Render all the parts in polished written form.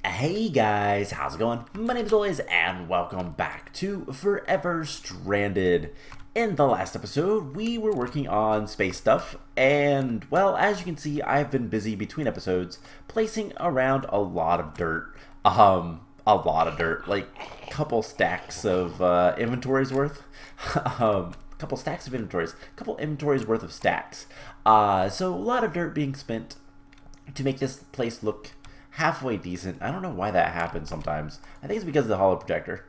Hey guys, how's it going? My name is Liz and welcome back to Forever Stranded. In the last episode, we were working on space stuff, and well, as you can see, I've been busy between episodes placing around a lot of dirt. Like a couple stacks of inventories worth. Couple stacks of inventories, couple inventories worth of stacks. So a lot of dirt being spent to make this place look halfway decent. I don't know why that happens sometimes. I think it's because of the hollow projector.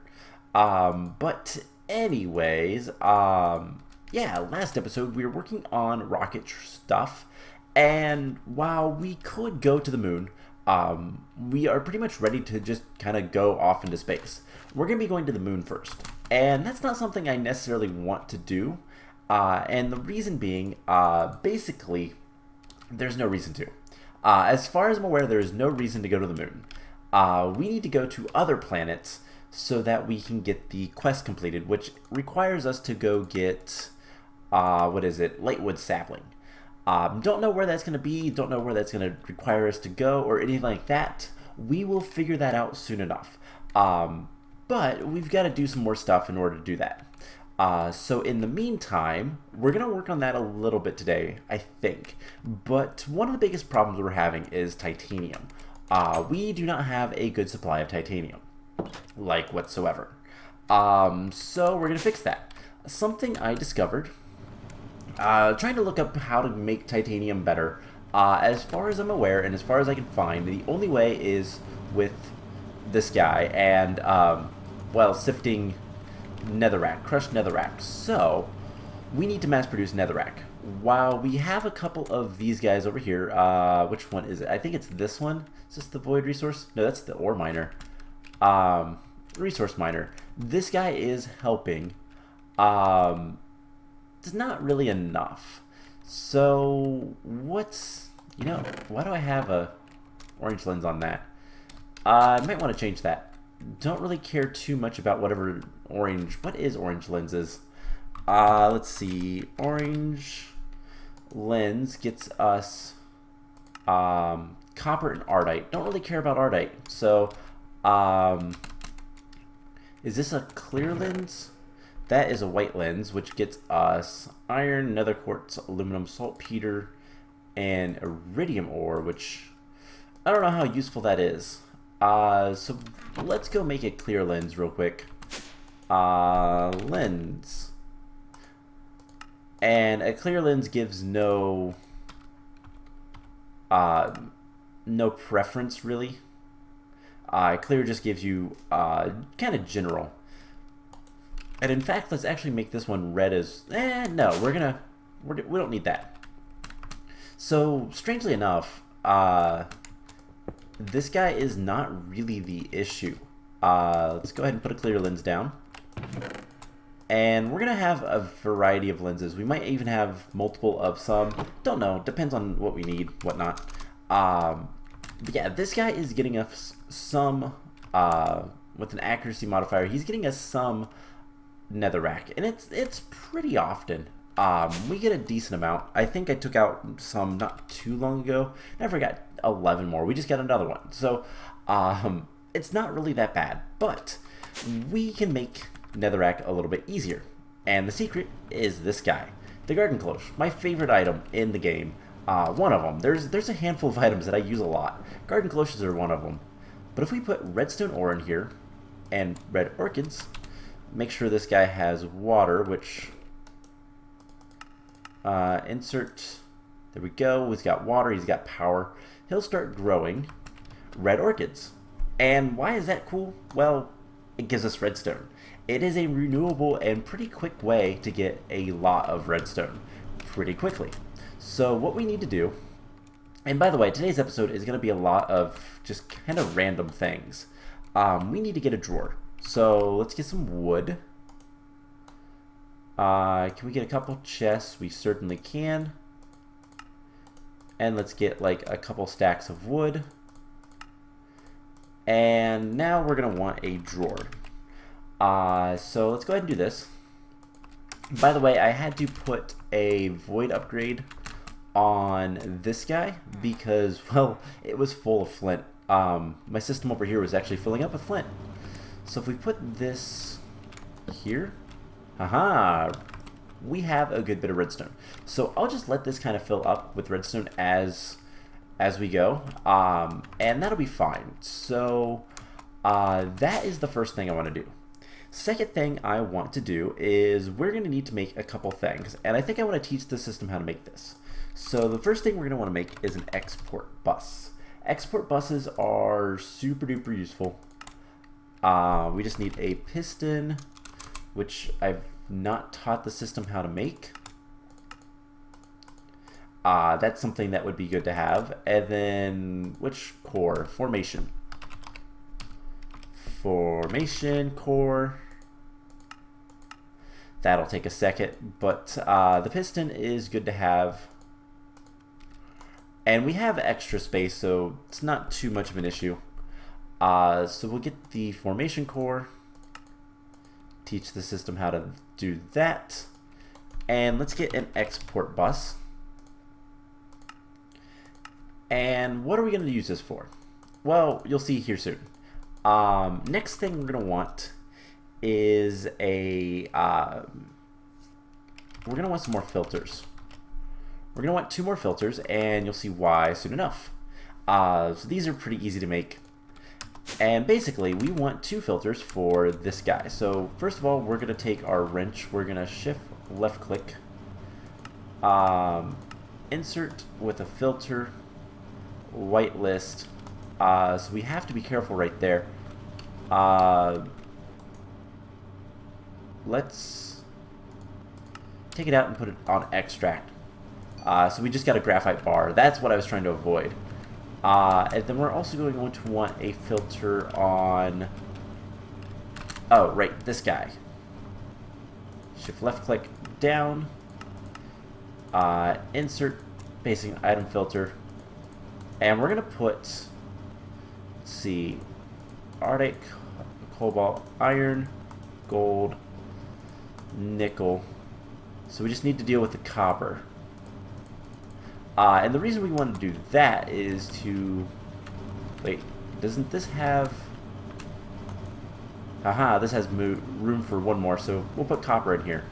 But anyways, yeah, last episode we were working on rocket stuff, and while we could go to the moon, we are pretty much ready to just kind of go off into space. We're going to be going to the moon first, and that's not something I necessarily want to do, and the reason being, basically, there's no reason to. As far as I'm aware, there is no reason to go to the moon. We need to go to other planets so that we can get the quest completed, which requires us to go get, Lightwood sapling. Don't know where that's going to be, don't know where that's going to require us to go or anything like that. We will figure that out soon enough. But we've got to do some more stuff in order to do that. So in the meantime, we're going to work on that a little bit today, I think. But one of the biggest problems we're having is titanium. We do not have a good supply of titanium, like whatsoever. So we're going to fix that. Something I discovered, trying to look up how to make titanium better. As far as I'm aware, and as far as I can find, the only way is with this guy and, sifting netherrack, crushed netherrack. So we need to mass produce netherrack. While we have a couple of these guys over here, which one is it? I think it's this one. Is this the void resource? No, that's the ore miner. Resource miner. This guy is helping. It's not really enough. So what's, why do I have a orange lens on that? I might want to change that. Don't really care too much about whatever orange. What is orange lenses? Let's see. Orange lens gets us copper and ardite. Don't really care about ardite. So, is this a clear lens? That is a white lens, which gets us iron, nether quartz, aluminum, saltpeter, and iridium ore, which I don't know how useful that is. So let's go make a clear lens real quick. Lens. And a clear lens gives no preference really. Clear just gives you kind of general. And in fact, let's actually make this one red as no, we don't need that. So strangely enough, this guy is not really the issue. Let's go ahead and put a clear lens down. And we're going to have a variety of lenses. We might even have multiple of some. Don't know. Depends on what we need, whatnot. But yeah, this guy is getting us some, with an accuracy modifier, he's getting us some netherrack. And it's pretty often. We get a decent amount. I think I took out some not too long ago. Never got 11 more. We just got another one. So, it's not really that bad. But we can make netherrack a little bit easier. And the secret is this guy. The garden cloche. My favorite item in the game. One of them. There's a handful of items that I use a lot. Garden cloches are one of them. But if we put redstone ore in here and red orchids, make sure this guy has water, which... insert, there we go, he's got water, he's got power, he'll start growing red orchids. And why is that cool? Well, it gives us redstone. It is a renewable and pretty quick way to get a lot of redstone pretty quickly. So what we need to do, and by the way, today's episode is going to be a lot of just kind of random things. We need to get a drawer. So let's get some wood. Can we get a couple chests? We certainly can. And let's get like a couple stacks of wood. And now we're going to want a drawer. So let's go ahead and do this. By the way, I had to put a void upgrade on this guy because, well, it was full of flint. my system over here was actually filling up with flint. So if we put this here, haha, we have a good bit of redstone. So I'll just let this kind of fill up with redstone as we go, and that'll be fine. So that is the first thing I want to do. Second thing I want to do is we're going to need to make a couple things, and I think I want to teach the system how to make this. So the first thing we're going to want to make is an export bus. Export buses are super duper useful. We just need a piston, which I've not taught the system how to make. That's something that would be good to have. And then, which core? Formation. Formation core. That'll take a second, but the piston is good to have. And we have extra space, so it's not too much of an issue. So we'll get the formation core, teach the system how to do that, and let's get an export bus. And what are we going to use this for? Well, you'll see here soon. Next thing we're going to want is we're going to want some more filters. We're going to want 2 more filters, and you'll see why soon enough. So these are pretty easy to make. And basically, we want 2 filters for this guy. So first of all, we're going to take our wrench. We're going to shift left click, insert with a filter, whitelist. So we have to be careful right there. Let's take it out and put it on extract. So we just got a graphite bar. That's what I was trying to avoid. And then we're also going to want a filter on, oh, right, this guy. Shift left click down, insert basic item filter, and we're going to put, let's see, Arctic, cobalt, iron, gold, nickel. So we just need to deal with the copper. And the reason we want to do that is to... Wait, doesn't this have... Aha, this has room for 1 more, so we'll put copper in here.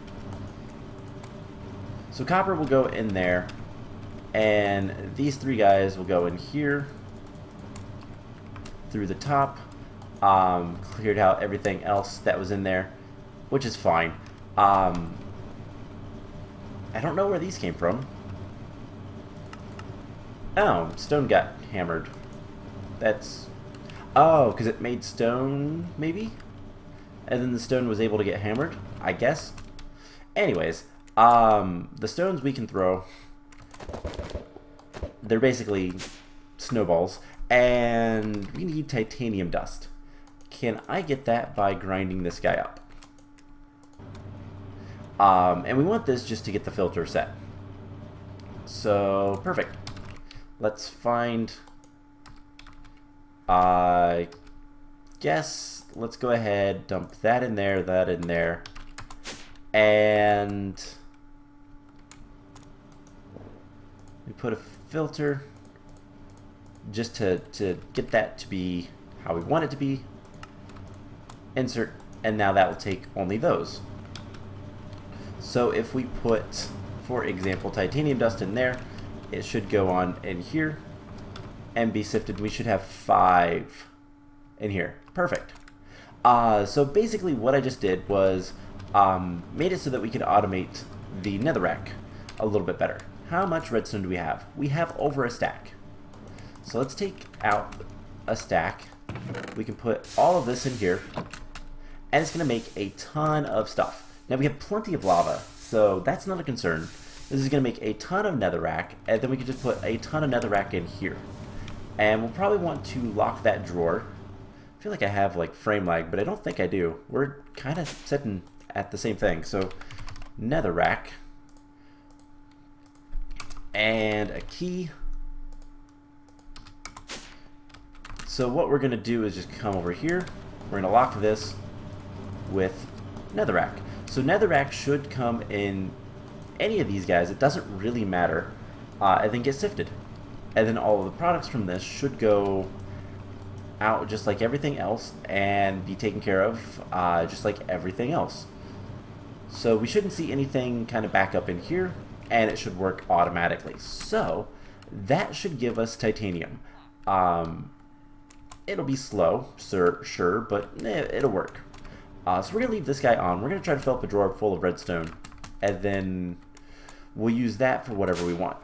So copper will go in there, and these 3 guys will go in here, through the top, cleared out everything else that was in there, which is fine. I don't know where these came from. Oh, stone got hammered. That's... Oh, because it made stone, maybe? And then the stone was able to get hammered, I guess? Anyways, the stones we can throw, they're basically snowballs, and we need titanium dust. Can I get that by grinding this guy up? And we want this just to get the filter set. So, perfect. Let's find, I guess, let's go ahead, dump that in there, and we put a filter just to get that to be how we want it to be. Insert, and now that will take only those. So if we put, for example, titanium dust in there, it should go on in here and be sifted. We should have 5 in here. Perfect. So basically what I just did was made it so that we could automate the netherrack a little bit better. How much redstone do we have? We have over a stack. So let's take out a stack. We can put all of this in here, and it's going to make a ton of stuff. Now we have plenty of lava, so that's not a concern. This is going to make a ton of netherrack, and then we can just put a ton of netherrack in here. And we'll probably want to lock that drawer. I feel like I have like frame lag, but I don't think I do. We're kind of sitting at the same thing. So netherrack and a key. So what we're going to do is just come over here. We're going to lock this with netherrack. So netherrack should come in any of these guys. It doesn't really matter. And then get sifted. And then all of the products from this should go out just like everything else and be taken care of just like everything else. So we shouldn't see anything kind of back up in here, and it should work automatically. So that should give us titanium. It'll be slow, sure, but it'll work. So we're going to leave this guy on. We're going to try to fill up a drawer full of redstone, and then we'll use that for whatever we want.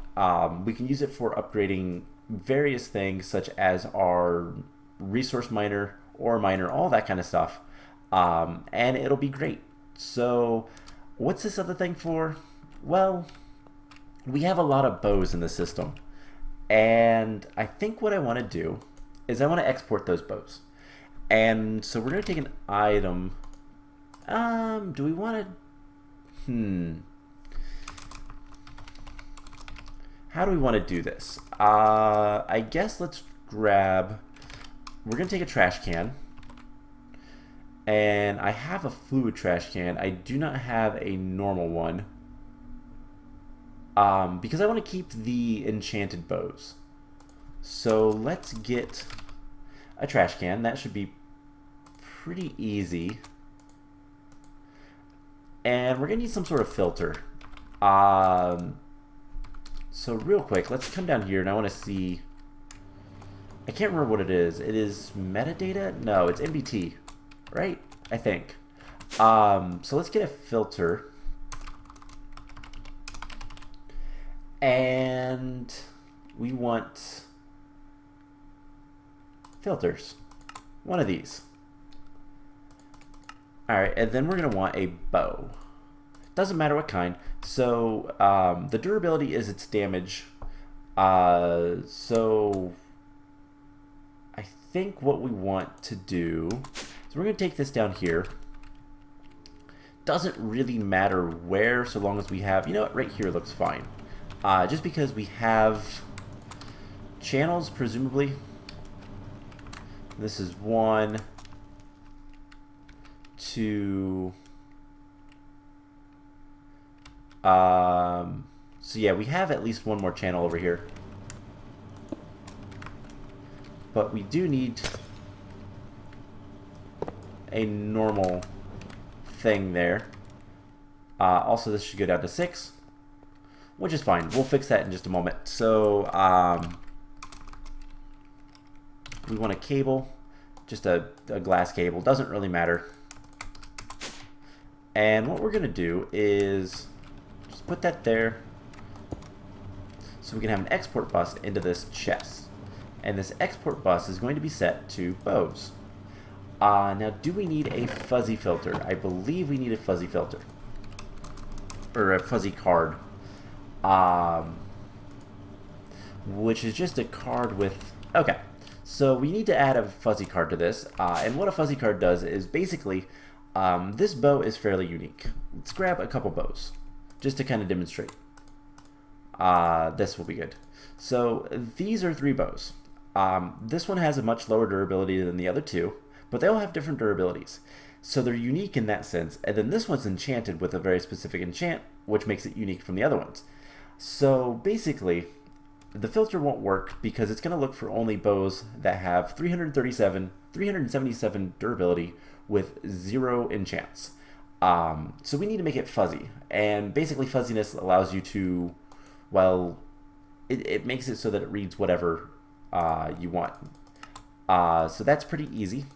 We can use it for upgrading various things, such as our resource miner, ore miner, all that kind of stuff, and it'll be great. So what's this other thing for? Well, we have a lot of bows in the system, and I think what I want to do is I want to export those bows. And so we're going to take an item. Do we want to... How do we want to do this? I guess let's grab... We're going to take a trash can. And I have a fluid trash can. I do not have a normal one. Because I want to keep the enchanted bows. So let's get a trash can. That should be pretty easy. And we're going to need some sort of filter. So real quick, let's come down here and I want to see... I can't remember what it is. It is metadata? No, it's MBT, right? I think. So let's get a filter. And we want filters. One of these. Alright, and then we're going to want a bow. Doesn't matter what kind. So the durability is its damage. So I think what we want to do is we're going to take this down here. Doesn't really matter where, so long as we have, you know what, right here looks fine. Just because we have channels, presumably. This is 1, 2. So yeah, we have at least one more channel over here. But we do need a normal thing there. Also, this should go down to 6, which is fine. We'll fix that in just a moment. So, we want a cable, just a glass cable. Doesn't really matter. And what we're going to do is just put that there so we can have an export bus into this chest. And this export bus is going to be set to bows. Now, do we need a fuzzy filter? I believe we need a fuzzy filter. Or a fuzzy card. Which is just a card with... Okay, so we need to add a fuzzy card to this. And what a fuzzy card does is basically, this bow is fairly unique. Let's grab a couple bows, just to kind of demonstrate. This will be good. So these are 3 bows. This one has a much lower durability than the other 2, but they all have different durabilities. So they're unique in that sense. And then this one's enchanted with a very specific enchant, which makes it unique from the other ones. So basically, the filter won't work because it's going to look for only bows that have 377 durability with 0 enchants. So we need to make it fuzzy. And basically fuzziness allows you to, well, it makes it so that it reads whatever you want. So that's pretty easy.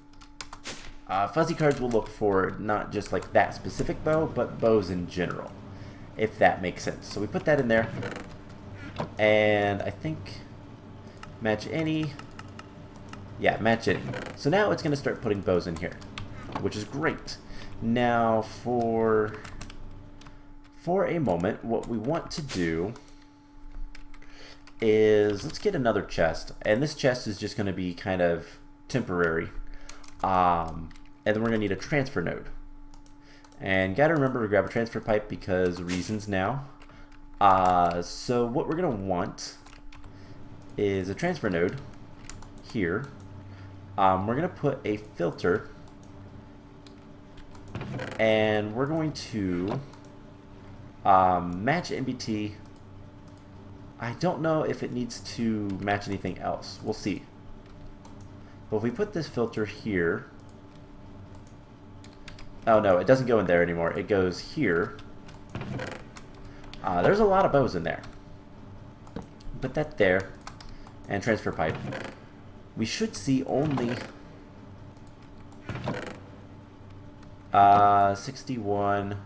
Fuzzy cards will look for not just like that specific bow, but bows in general, if that makes sense. So we put that in there, and I think match any. Yeah, match any. So now it's going to start putting bows in here, which is great. Now for a moment, what we want to do is let's get another chest, and this chest is just going to be kind of temporary. And then we're going to need a transfer node. And got to remember to grab a transfer pipe because reasons now. So what we're going to want is a transfer node here. We're going to put a filter. And we're going to match MBT. I don't know if it needs to match anything else. We'll see. But if we put this filter here... Oh no, it doesn't go in there anymore. It goes here. There's a lot of bows in there. Put that there. And transfer pipe. We should see only... 61...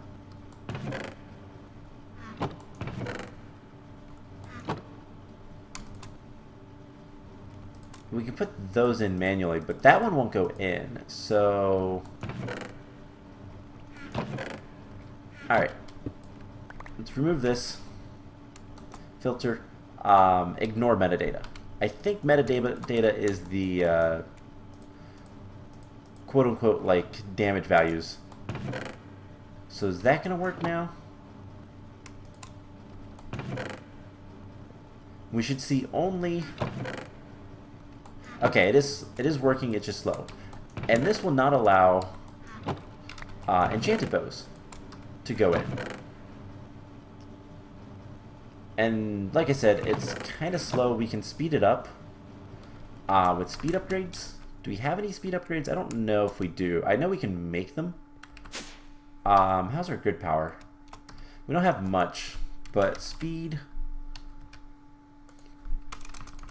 We can put those in manually, but that one won't go in, so... Alright. Let's remove this. Filter. Ignore metadata. I think metadata is the quote-unquote, like, damage values. So is that going to work now? We should see only... Okay, it is working, it's just slow. And this will not allow enchanted bows to go in. And like I said, it's kind of slow. We can speed it up with speed upgrades. Do we have any speed upgrades? I don't know if we do. I know we can make them. How's our grid power? We don't have much, but speed...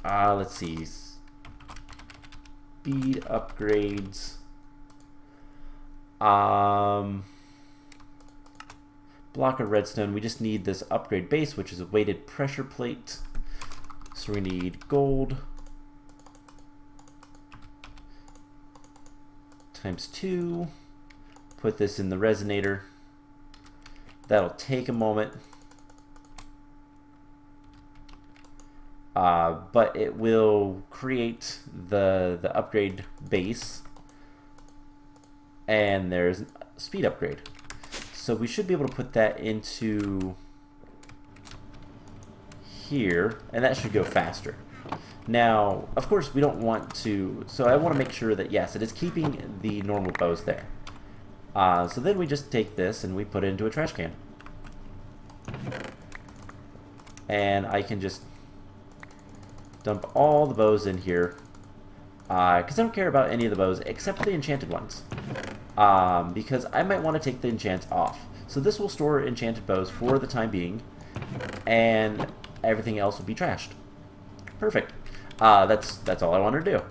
let's see. Speed upgrades. Block of redstone. We just need this upgrade base, which is a weighted pressure plate. So we need gold times 2. Put this in the resonator. That'll take a moment. But it will create the upgrade base, and there's speed upgrade. So we should be able to put that into here, and that should go faster. Now, of course, we don't want to, so I want to make sure that, yes, it is keeping the normal bows there. So then we just take this and we put it into a trash can. And I can just dump all the bows in here, because I don't care about any of the bows except for the enchanted ones, because I might want to take the enchants off. So this will store enchanted bows for the time being, and everything else will be trashed. Perfect. That's all I wanted to do.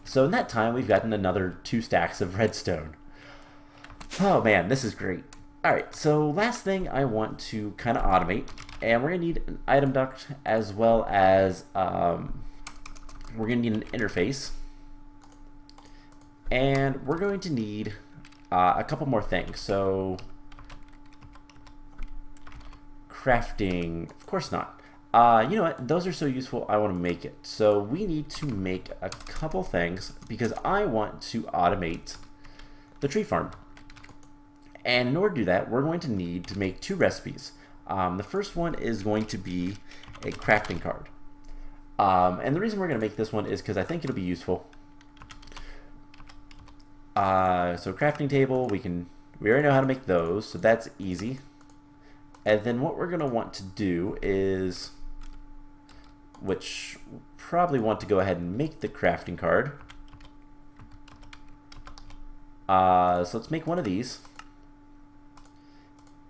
So in that time, we've gotten another 2 stacks of redstone. Oh man, this is great. Alright, so last thing I want to kind of automate, and we're going to need an item duct as well as we're going to need an interface. And we're going to need a couple more things. So, crafting, of course not. You know what, those are so useful, I want to make it. So we need to make a couple things because I want to automate the tree farm. And in order to do that, we're going to need to make 2 recipes. The first one is going to be a crafting card. And the reason we're going to make this one is because I think it'll be useful. So crafting table, we already know how to make those, so that's easy. And then what we're going to want to do is, which probably want to go ahead and make the crafting card. So let's make one of these.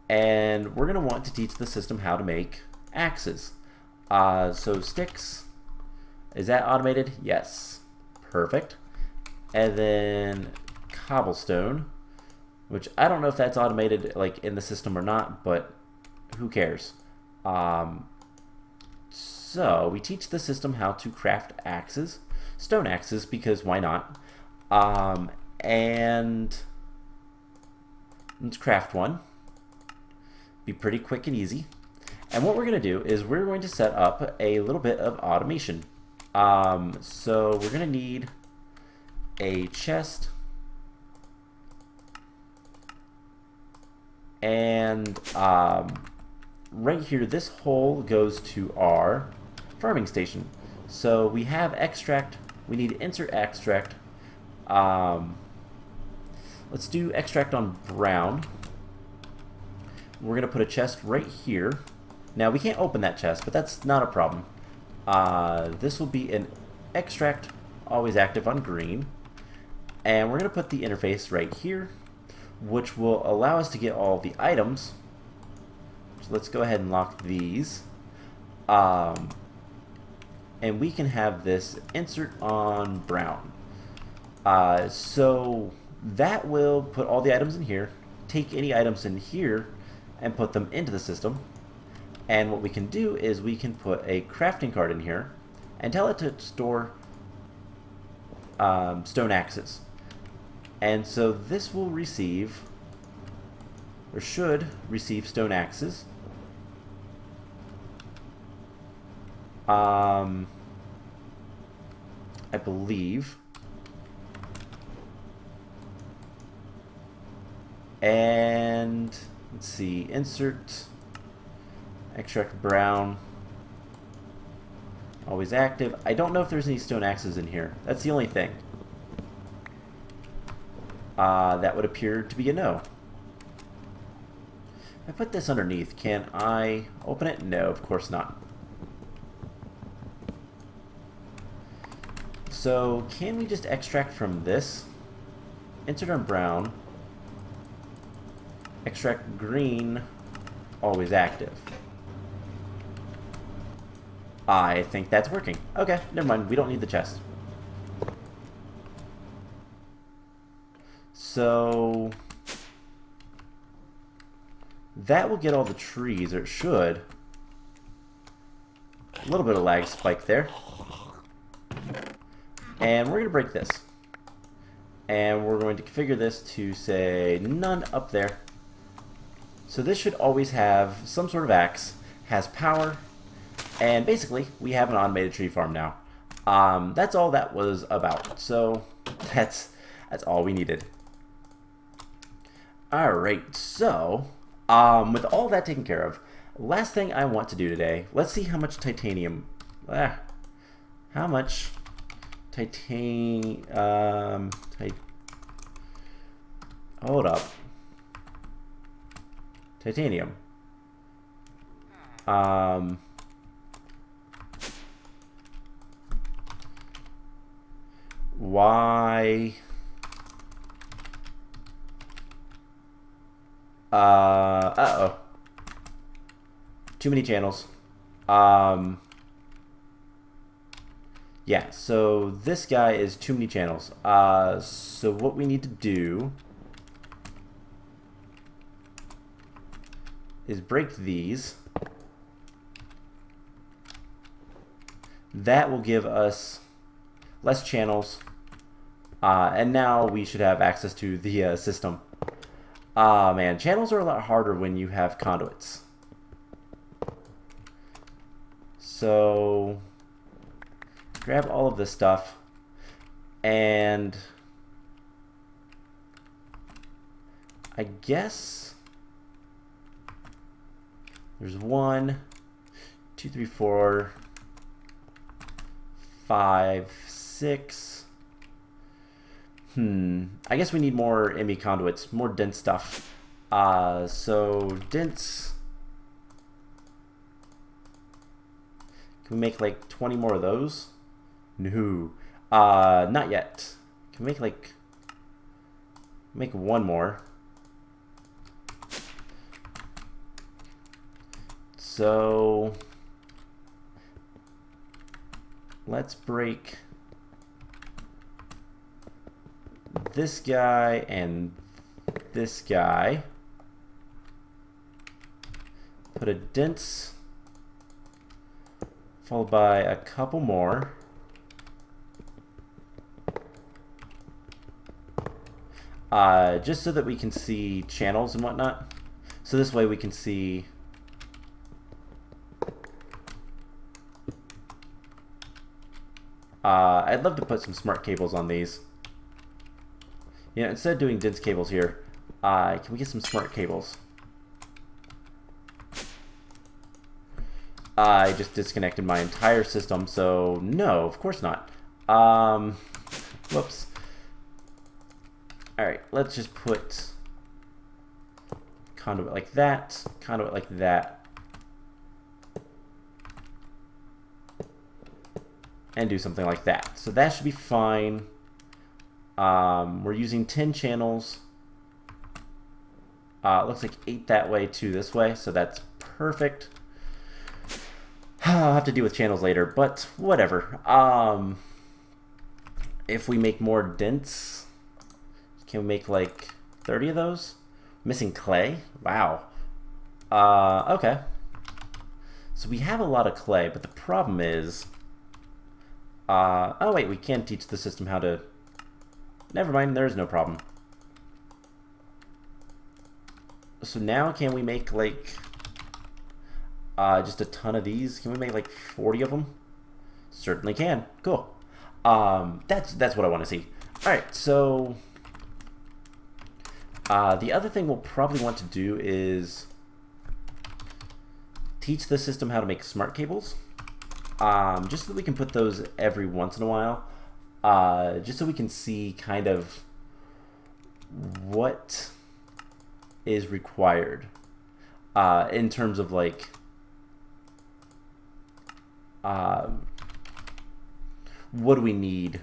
And we're going to want to teach the system how to make axes. So sticks, is that automated? Yes. Perfect. And then cobblestone, which I don't know if that's automated like in the system or not, but who cares? So we teach the system how to craft axes, stone axes, because why not? And let's craft one. Be pretty quick and easy. And what we're going to do is we're going to set up a little bit of automation. So we're going to need a chest and right here this hole goes to our farming station. So we have extract, we need insert extract. Let's do extract on brown. We're going to put a chest right here. Now we can't open that chest, but that's not a problem. This will be an extract, always active on green. And we're going to put the interface right here, which will allow us to get all the items. So let's go ahead and lock these. And we can have this insert on brown. So that will put all the items in here, take any items in here, and put them into the system. And what we can do is we can put a crafting card in here and tell it to store stone axes. And so this will receive, or should receive, stone axes. I believe. And let's see, insert, extract brown, always active. I don't know if there's any stone axes in here. That's the only thing. That would appear to be a no. If I put this underneath, can I open it? No, of course not. So can we just extract from this? Insert on brown. Extract green, always active. I think that's working. Okay, never mind. We don't need the chest. So that will get all the trees, or it should. A little bit of lag spike there. And we're going to break this. And we're going to configure this to say none up there. So this should always have some sort of axe, has power, and basically we have an automated tree farm now. That's all that was about. So that's all we needed. Alright, so with all that taken care of, last thing I want to do today, let's see how much titanium, how much titanium, hold up. Titanium. Why? Uh-oh. Too many channels. Yeah, so this guy is too many channels. So what we need to do is break these. That will give us less channels, and now we should have access to the system. Man, channels are a lot harder when you have conduits. So grab all of this stuff, and I guess there's 1, 2, 3, 4, 5, 6. I guess we need more ME conduits, more dense stuff. So dense. Can we make like 20 more of those? No. Not yet. Can we make one more? So let's break this guy and this guy. Put a dense followed by a couple more. Just so that we can see channels and whatnot. So this way we can see I'd love to put some smart cables on these. You know, instead of doing dense cables here, can we get some smart cables? I just disconnected my entire system, so no, of course not. Whoops. Alright, let's just put conduit like that, conduit like that, and do something like that. So that should be fine. We're using 10 channels. It looks like 8 that way, 2 this way, so that's perfect. I'll have to deal with channels later, but whatever. If we make more dents, can we make like 30 of those? Missing clay? Wow. Okay. So we have a lot of clay, but the problem is... oh wait, we can teach the system how to... Never mind, there is no problem. So now can we make like... just a ton of these? Can we make like 40 of them? Certainly can. Cool. That's what I want to see. Alright, so... the other thing we'll probably want to do is teach the system how to make smart cables, just so that we can put those every once in a while, just so we can see kind of what is required in terms of like what do we need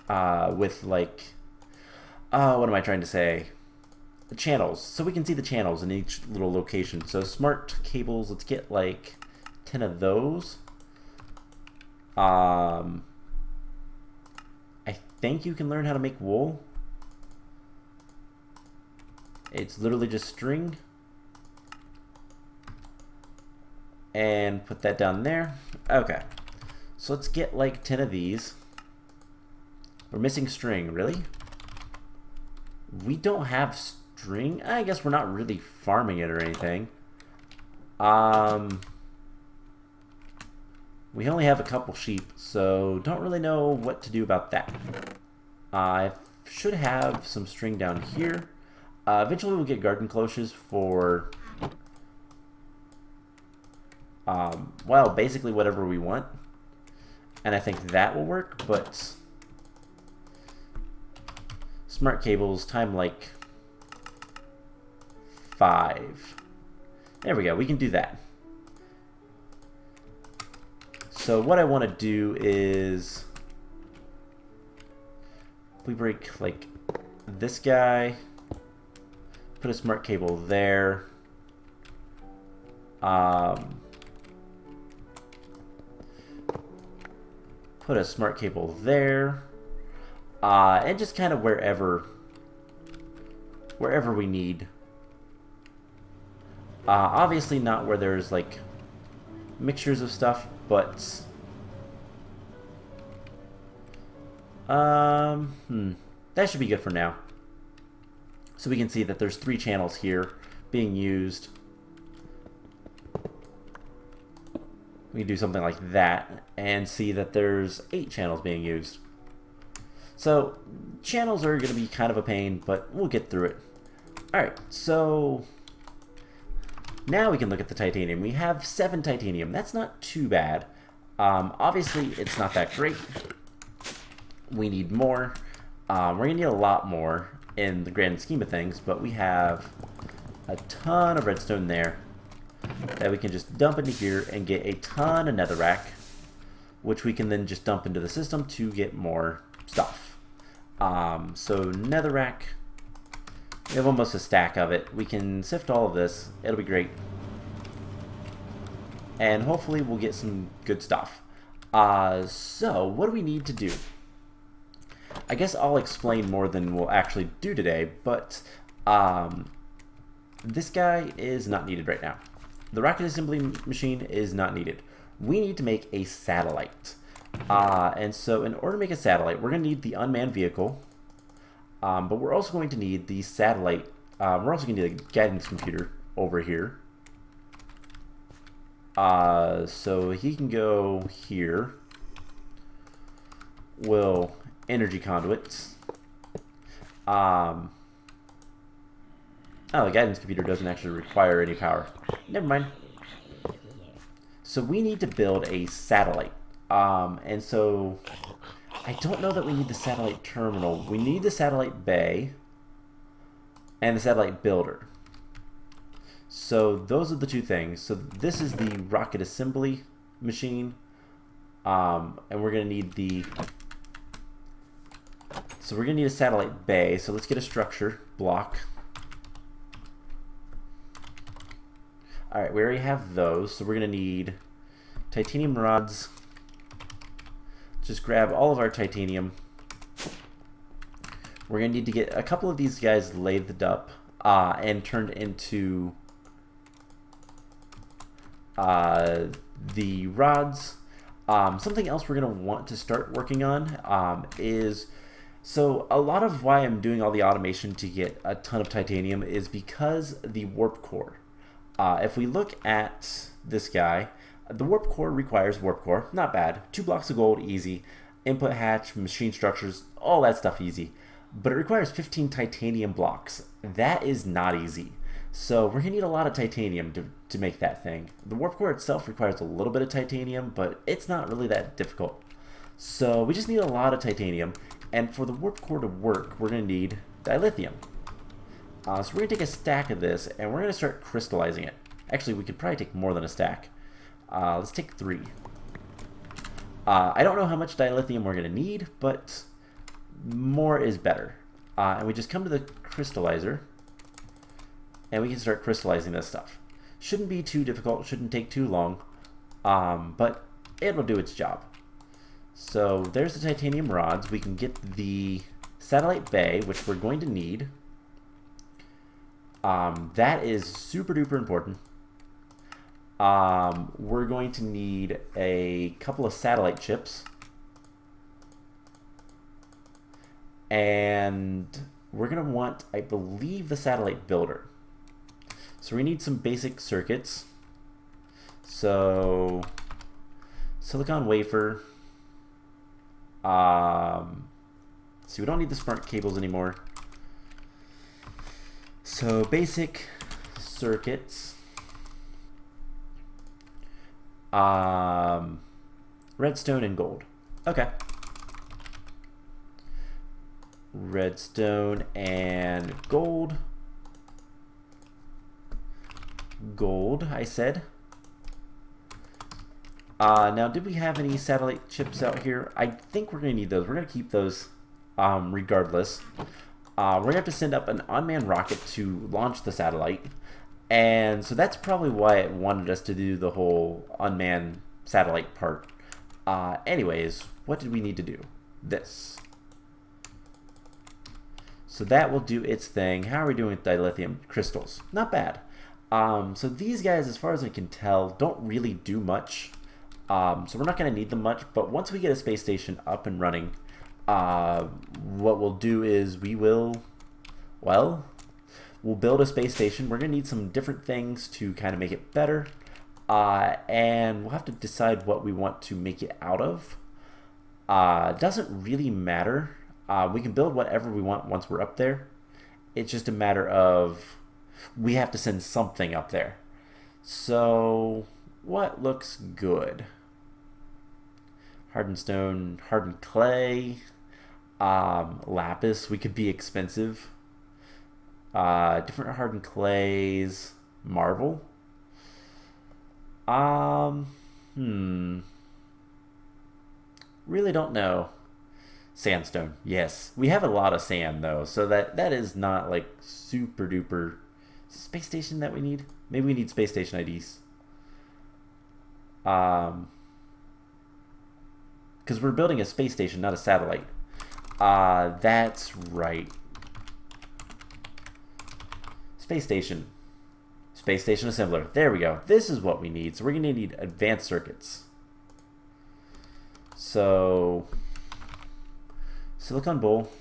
with like what am I trying to say? The channels, so we can see the channels in each little location. So smart cables, let's get like 10 of those. I think you can learn how to make wool. It's literally just string. And put that down there. Okay. So let's get like 10 of these. We're missing string, really? We don't have string? I guess we're not really farming it or anything. We only have a couple sheep, so don't really know what to do about that. I should have some string down here. Eventually we'll get garden cloches for, well, basically whatever we want. And I think that will work, but smart cables, time like 5. There we go, we can do that. So what I want to do is, if we break like this guy, put a smart cable there, put a smart cable there, and just kind of wherever we need. Obviously not where there's like mixtures of stuff, but that should be good for now. So we can see that there's 3 channels here being used. We can do something like that and see that there's 8 channels being used. So channels are going to be kind of a pain, but we'll get through it. Alright, so now we can look at the titanium. We have 7 titanium. That's not too bad. Obviously, it's not that great. We need more. We're going to need a lot more in the grand scheme of things, but we have a ton of redstone there that we can just dump into here and get a ton of netherrack, which we can then just dump into the system to get more stuff. So netherrack, we have almost a stack of it. We can sift all of this. It'll be great. And hopefully we'll get some good stuff. So what do we need to do? I guess I'll explain more than we'll actually do today, but this guy is not needed right now. The rocket assembly machine is not needed. We need to make a satellite. And so in order to make a satellite, we're going to need the unmanned vehicle, but we're also going to need the satellite. We're also going to need a guidance computer over here. So he can go here. We'll energy conduits. Oh, the guidance computer doesn't actually require any power. Never mind. So we need to build a satellite. And so I don't know that we need the satellite terminal. We need the satellite bay and the satellite builder. So those are the 2 things. So this is the rocket assembly machine. And we're going to need the So we're going to need a satellite bay. So let's get a structure block. Alright, we already have those. So we're going to need titanium rods. Just grab all of our titanium. We're going to need to get a couple of these guys lathed up and turned into the rods. Something else we're going to want to start working on is, so a lot of why I'm doing all the automation to get a ton of titanium is because the warp core. If we look at this guy, the warp core requires warp core, not bad. 2 blocks of gold, easy. Input hatch, machine structures, all that stuff easy. But it requires 15 titanium blocks. That is not easy. So we're going to need a lot of titanium to make that thing. The warp core itself requires a little bit of titanium, but it's not really that difficult. So we just need a lot of titanium. And for the warp core to work, we're going to need dilithium. So we're going to take a stack of this, and we're going to start crystallizing it. Actually, we could probably take more than a stack. Let's take 3. I don't know how much dilithium we're going to need, but more is better. And we just come to the crystallizer, and we can start crystallizing this stuff. Shouldn't be too difficult, shouldn't take too long, but it'll do its job. So there's the titanium rods. We can get the satellite bay, which we're going to need. That is super duper important. We're going to need a couple of satellite chips. And we're going to want, I believe, the satellite builder. So we need some basic circuits. So silicon wafer. So we don't need the smart cables anymore. So basic circuits. Redstone and gold. Okay. Redstone and gold. Gold, I said. Now, did we have any satellite chips out here? I think we're going to need those. We're going to keep those regardless. We're going to have to send up an unmanned rocket to launch the satellite. And so that's probably why it wanted us to do the whole unmanned satellite part. Anyways, what did we need to do? This. So that will do its thing. How are we doing with dilithium crystals? Not bad. So these guys, as far as I can tell, don't really do much. So we're not going to need them much. But once we get a space station up and running, what we'll do is we'll build a space station. We're going to need some different things to kind of make it better. And we'll have to decide what we want to make it out of. Doesn't really matter. We can build whatever we want once we're up there. It's just a matter of we have to send something up there. So what looks good? Hardened stone, hardened clay, lapis. We could be expensive. Different hardened clays, marble. Really don't know. Sandstone, yes. We have a lot of sand though, so that is not like super duper. Is it space station that we need? Maybe we need space station IDs. Because we're building a space station, not a satellite. That's right. Space station. Space station assembler. There we go. This is what we need. So we're going to need advanced circuits. So silicon bowl.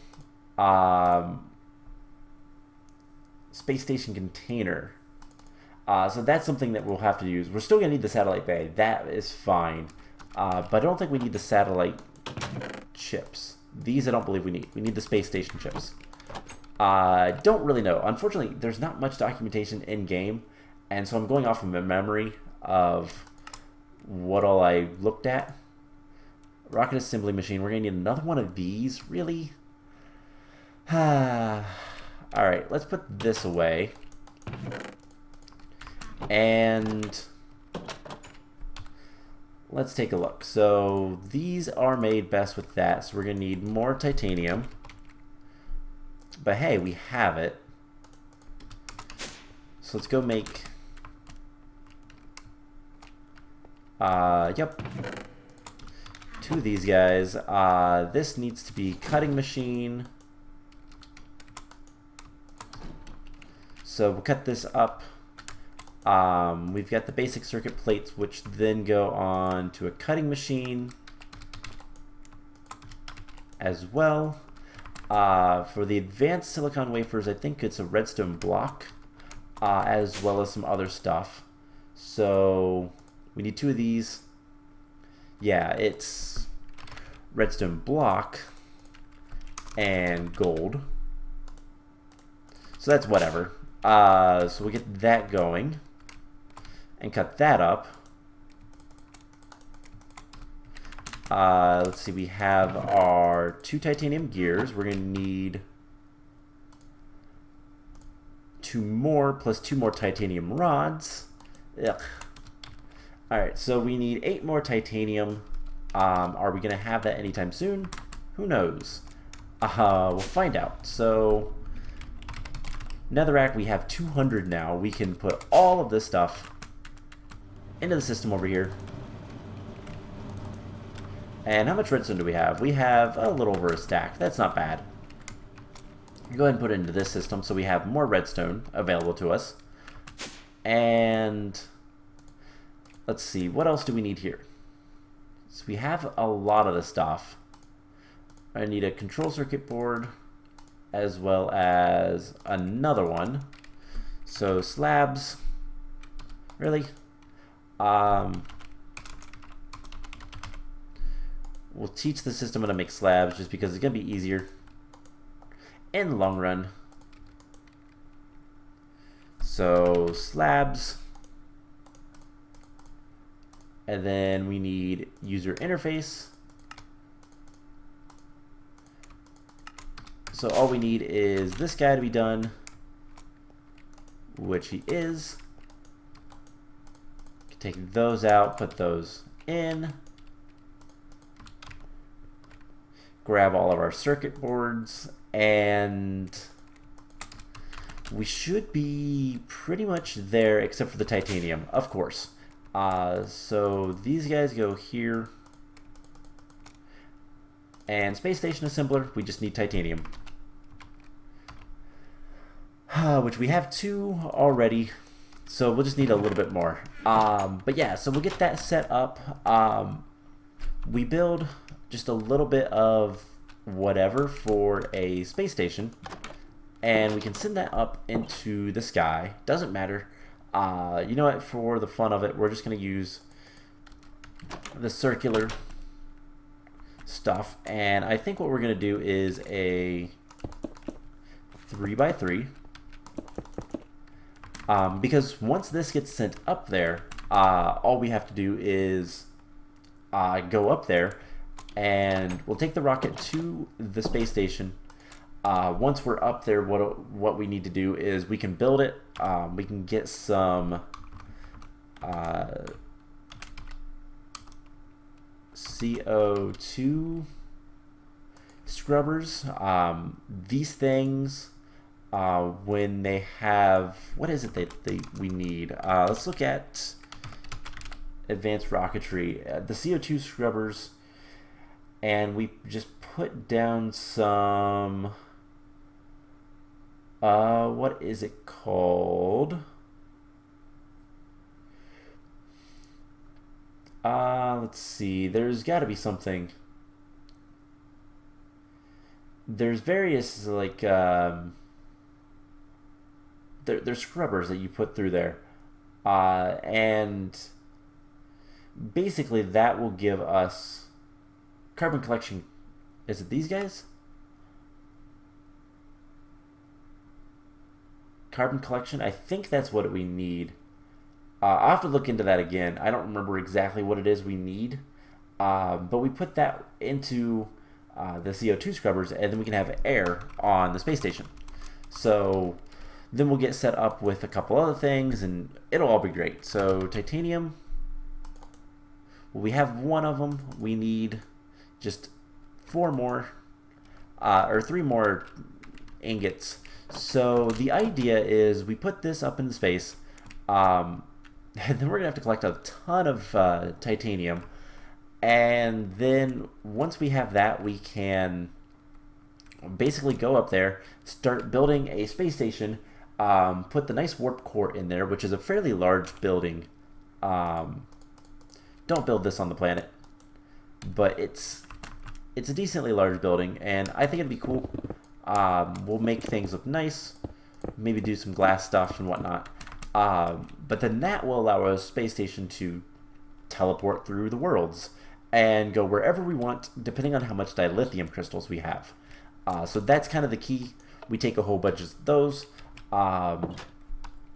Space station container. So that's something that we'll have to use. We're still going to need the satellite bay. That is fine. But I don't think we need the satellite chips. These I don't believe we need. We need the space station chips. Don't really know. Unfortunately, there's not much documentation in-game, and so I'm going off of my memory of what all I looked at. Rocket assembly machine. We're going to need another one of these, really? Alright, let's put this away. And let's take a look. So these are made best with that, so we're going to need more titanium. But hey, we have it. So let's go make... yep. 2 of these guys. This needs to be cutting machine. So we'll cut this up. We've got the basic circuit plates, which then go on to a cutting machine as well. For the advanced silicon wafers, I think it's a redstone block, as well as some other stuff. So we need 2 of these. Yeah, it's redstone block and gold. So that's whatever. So we'll get that going and cut that up. Let's see, we have our 2 titanium gears. We're going to need 2 more plus 2 more titanium rods. Ugh. Alright, so we need 8 more titanium. Are we going to have that anytime soon? Who knows? We'll find out. So, Netherrack, we have 200 now. We can put all of this stuff into the system over here. And how much redstone do we have? We have a little over a stack. That's not bad. Go ahead and put it into this system so we have more redstone available to us. And let's see, what else do we need here? So we have a lot of the stuff. I need a control circuit board as well as another one. So slabs. Really? We'll teach the system how to make slabs just because it's going to be easier in the long run. So slabs. And then we need user interface. So all we need is this guy to be done, which he is. Take those out, put those in. Grab all of our circuit boards, and we should be pretty much there except for the titanium, of course. So these guys go here. And space station assembler, we just need titanium. Which we have 2 already, so we'll just need a little bit more. But yeah, so we'll get that set up. We build just a little bit of whatever for a space station, and we can send that up into the sky. Doesn't matter. You know what, for the fun of it, we're just going to use the circular stuff, and I think what we're going to do is a 3x3, because once this gets sent up there, all we have to do is go up there, and we'll take the rocket to the space station. Once we're up there, what we need to do is we can build it. We can get some CO2 scrubbers. These things, when they have, what is it that we need? Let's look at advanced rocketry. The CO2 scrubbers, and we just put down some, what is it called? Let's see, there's got to be something. There's various, like, there's scrubbers that you put through there. And basically that will give us carbon collection. Is it these guys? Carbon collection? I think that's what we need. I'll have to look into that again. I don't remember exactly what it is we need. But we put that into the CO2 scrubbers, and then we can have air on the space station. So then we'll get set up with a couple other things, and it'll all be great. So titanium, well, we have 1 of them. We need just 4 more, or 3 more ingots. So the idea is we put this up into space, and then we're gonna have to collect a ton of titanium, and then once we have that, we can basically go up there, start building a space station, put the nice warp core in there, which is a fairly large building. Don't build this on the planet, but it's a decently large building, and I think it'd be cool. We'll make things look nice, maybe do some glass stuff and whatnot. But then that will allow our space station to teleport through the worlds and go wherever we want, depending on how much dilithium crystals we have. So that's kind of the key. We take a whole bunch of those,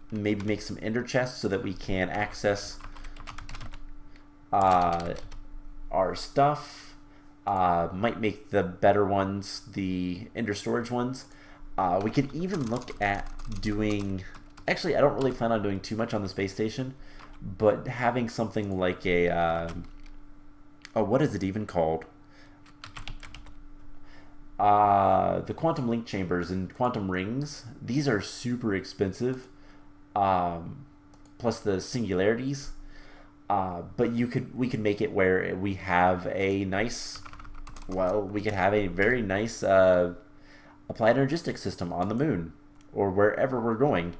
maybe make some ender chests so that we can access our stuff. Might make the better ones the ender storage ones. We could even look at doing... Actually, I don't really plan on doing too much on the space station, but having something like a... what is it even called? The quantum link chambers and quantum rings. These are super expensive. Plus the singularities. But we could make it where we have a nice... Well, we could have a very nice applied energistic system on the moon or wherever we're going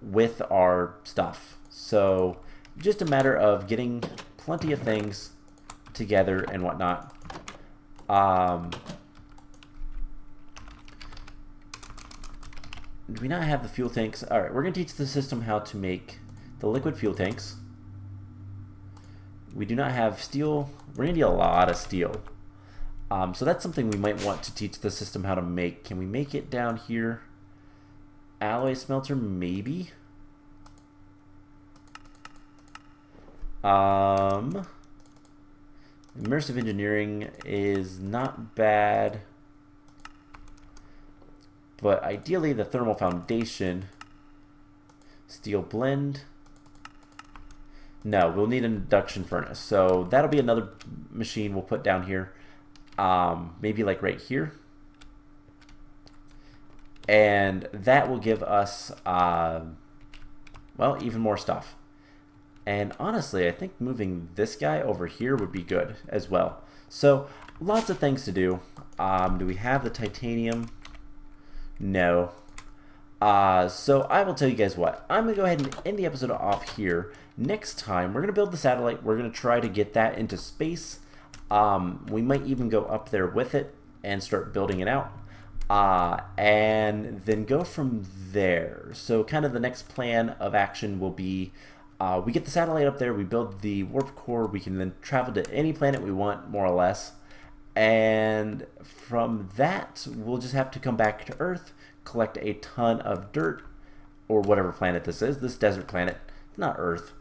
with our stuff. So just a matter of getting plenty of things together and whatnot. Do we not have the fuel tanks? Alright, we're going to teach the system how to make the liquid fuel tanks. We do not have steel. We're going to need a lot of steel. So that's something we might want to teach the system how to make. Can we make it down here? Alloy smelter, maybe? Immersive engineering is not bad. But ideally the thermal foundation. Steel blend. No, we'll need an induction furnace. So that'll be another machine we'll put down here. Maybe like right here. And that will give us, well, even more stuff. And honestly, I think moving this guy over here would be good as well. So lots of things to do. Do we have the titanium? No. So I will tell you guys what. I'm going to go ahead and end the episode off here. Next time, we're going to build the satellite. We're going to try to get that into space. We might even go up there with it and start building it out. And then go from there. So kind of the next plan of action will be we get the satellite up there, we build the warp core, we can then travel to any planet we want, more or less. And from that, we'll just have to come back to Earth, collect a ton of dirt, or whatever planet this is, this desert planet, not Earth.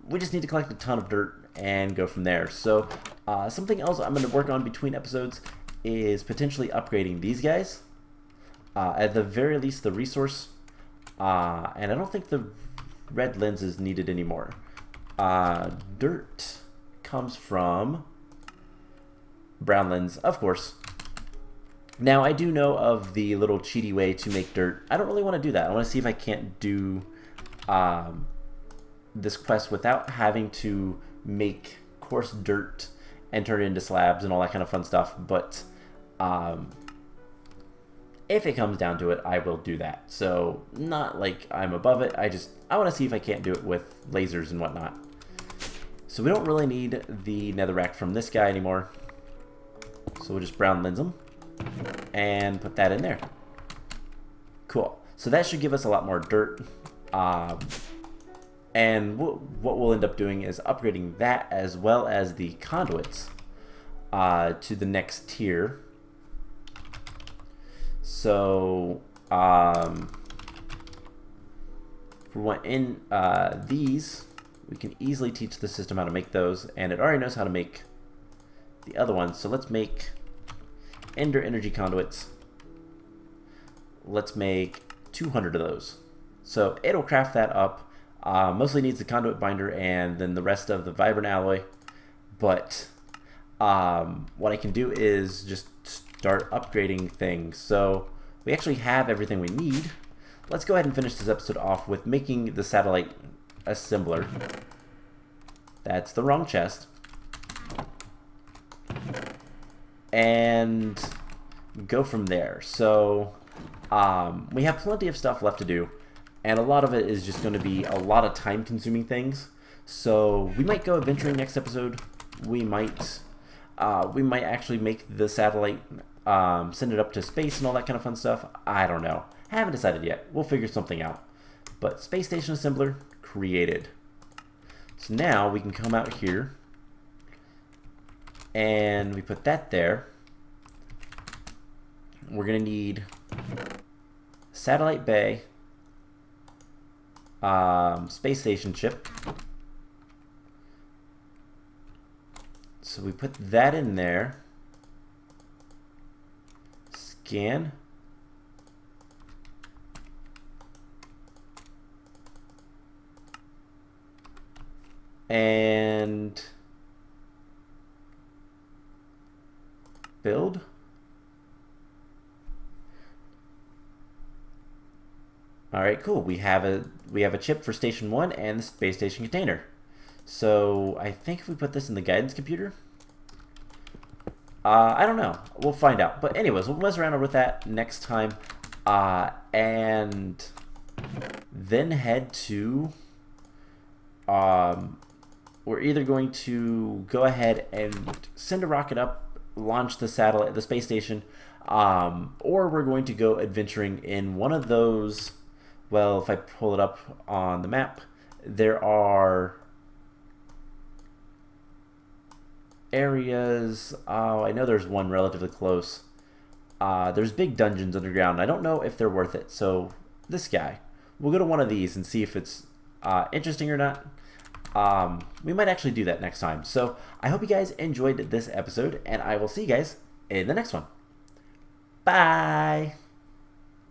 We just need to collect a ton of dirt and go from there. So something else I'm going to work on between episodes is potentially upgrading these guys. At the very least, the resource. And I don't think the red lens is needed anymore. Dirt comes from brown lens, of course. Now, I do know of the little cheaty way to make dirt. I don't really want to do that. I want to see if I can't do this quest without having to make coarse dirt and turn it into slabs and all that kind of fun stuff. But if it comes down to it, I will do that. So not like I'm above it. I want to see if I can't do it with lasers and whatnot. So we don't really need the netherrack from this guy anymore. So we'll just brown lens them and put that in there. Cool. So that should give us a lot more dirt. And what we'll end up doing is upgrading that as well as the conduits to the next tier. So if we want in these, we can easily teach the system how to make those, and it already knows how to make the other ones. So let's make ender energy conduits. Let's make 200 of those. So it'll craft that up. Mostly needs the conduit binder and then the rest of the vibrant alloy. But what I can do is just start upgrading things. So we actually have everything we need. Let's go ahead and finish this episode off with making the satellite assembler. That's the wrong chest. And go from there. So we have plenty of stuff left to do, and a lot of it is just going to be a lot of time-consuming things. So we might go adventuring next episode. We might actually make the satellite, send it up to space and all that kind of fun stuff. I don't know. Haven't decided yet. We'll figure something out. But space station assembler created. So now we can come out here and we put that there. We're gonna need satellite bay, space station chip. So we put that in there. Scan. And build. All right, cool. We have a chip for station 1 and the space station container. So I think if we put this in the guidance computer, I don't know. We'll find out. But anyways, we'll mess around with that next time, and then head to. We're either going to go ahead and send a rocket up, launch the satellite, the space station, or we're going to go adventuring in one of those. Well, if I pull it up on the map, there are areas. Oh, I know there's one relatively close. There's big dungeons underground. I don't know if they're worth it. So this guy, we'll go to one of these and see if it's interesting or not. We might actually do that next time. So I hope you guys enjoyed this episode, and I will see you guys in the next one. Bye!